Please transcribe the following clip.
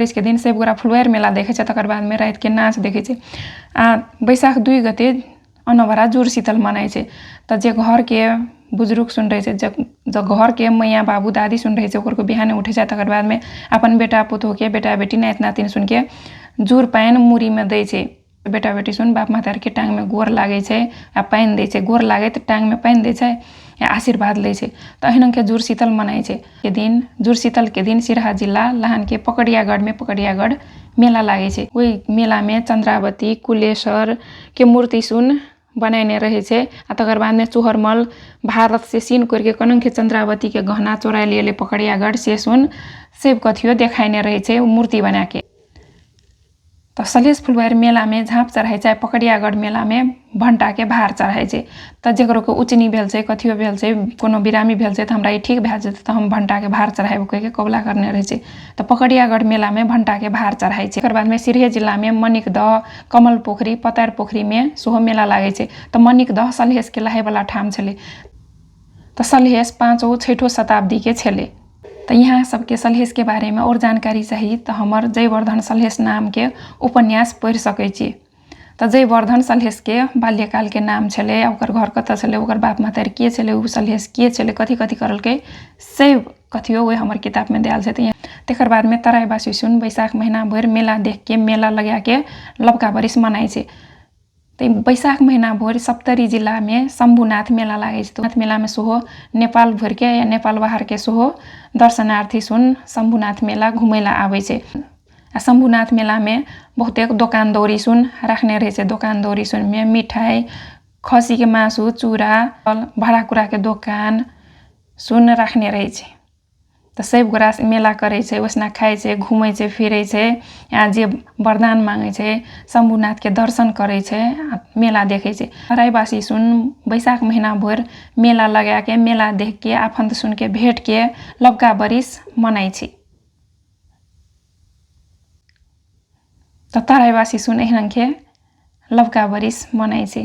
इसके दिन सेबगोरा फुलवार मेला देखे छ, तकर बाद में रात के नाच देखे छ। बैशाख 2 गते अनभरा जुर शीतल मनाए छ। त जे घर के बुजुर्ग सुन रहे छे, जो घर के मैया बाबू दादी सुन रहे छे, ओकरको बिहान उठे छ। तकर बाद में अपन बेटा पुतोह के, बेटा बेटी नात नातिन सुन के जुर पाइन मुरी में दै छे। बेटा बेटी सुन बाप मातार के टांग में गोर लागे छे आ पाइन दै छे। गोर लागे त टांग में पाइन दै छे, आशीर्वाद ले छे। त अहिना के जुर शीतल मनाए छे। के दिन जुर शीतल के दिन सिराहा जिल्ला लाहान के पकड़ियागढ़ में पकड़ियागढ़ मेला लागे छे। वही मेला में चंद्रावती कुलेश्वर के मूर्ति सुन बनाइने रहे छे। तकर बाद में चोहरमल भारत से सीन करके कनंग के चंद्रावती के गहना चोरा लिए पकड़ियागढ़ से सुन सेब कथियो देखाइने रहे छे मूर्ति बना के। तो सलेस फुलवारी मेला में झाँप चढ़ाई छे। पकड़ियागढ़ मेला में भंटा के भार चढ़ाई छे। त जेकरो के उचनी भेल छे, कथियो भेल छे, कोनो बिरामी भेल छे, त हमरा ई ठीक भे जेते त हम भंटा के भार चढ़ाइब कह के कबुला करने रहे छे। त पकड़ियागढ़ मेला में भंटा के भार चढ़ाई छे। एकर बाद में सिरहे जिला में मनिकदह, कमल पोखरी, पतार पोखरी में सोहो मेला लागे छे। त मनिकदह सलहेस के लाहे वाला ठाम छले। त सलहेस 5औं 6ठो शताब्दी के छले। त यहाँ सबके सलहेस के बारे में और जानकारी चाहिए त हमर जयवर्धन सलहेस नाम के उपन्यास पढ़ सकै छी। त जयवर्धन सलहेस के बाल्यकाल के नाम छले, ओकर घर कत छले, ओकर बाप मातार के छले, उ सलहेस के छले, कथी कथी करल के सब कथियो वे हमर किताब में देल छे। तेकर बाद में तराईबासी सुन बैशाख महीना भर मेला देख के, मेला लगा के लबका बरिस मनाए छे। बैशाख महीना भर सप्तरी जिला में शंभुनाथ मेला लागे छे। नाथ मेला में सोहो नेपाल भर के या नेपाल बाहर के सोहो दर्शनार्थी सुन शंभुनाथ मेला घुमेला आवे छे। शंभुनाथ मेला में बहुते दोकान दौरी सुन राखने रहे छे। दोकान दौरी सुन में मिठाई, खसी के मासु, चूड़ा, भाडाकुरा के दोकान सुन राखने रहे छे। त सब गोरा मेला करे छे, वसना खाए छे, घूमे छे, फिरे छे। यहाँ जे वरदान मांगे छे, शंभुनाथ के दर्शन करे छे, मेला देखे छे। तराईबासी सुन बैशाख महीना भर मेला लगा के, मेला देख के, आफंत सुन के भेट के लबका बरिस मनाए छे। त तराईबासी सुन एहन के लबका बरिस मनाए छे।